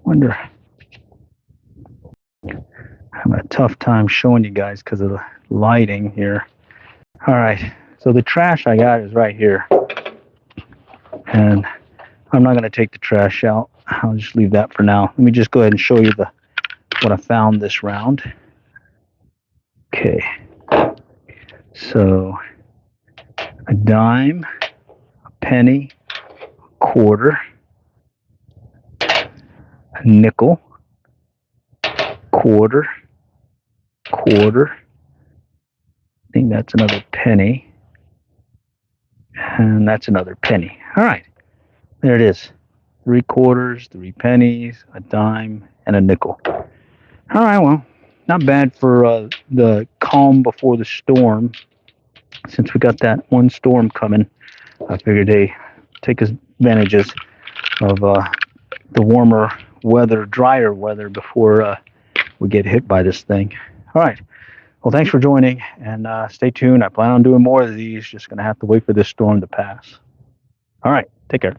[SPEAKER 1] Wonder. I'm having a tough time showing you guys because of the lighting here. All right. So the trash I got is right here. And I'm not going to take the trash out. I'll just leave that for now. Let me just go ahead and show you what I found this round. Okay. So a dime, a penny, a quarter, a nickel, quarter, quarter. I think that's another penny. And that's another penny. All right. There it is. 3 quarters, 3 pennies, a dime, and a nickel. All right, well, not bad for the calm before the storm. Since we got that one storm coming, I figured they take advantages of the warmer weather, drier weather before we get hit by this thing. All right. Well, thanks for joining, and stay tuned. I plan on doing more of these. Just going to have to wait for this storm to pass. All right. Take care.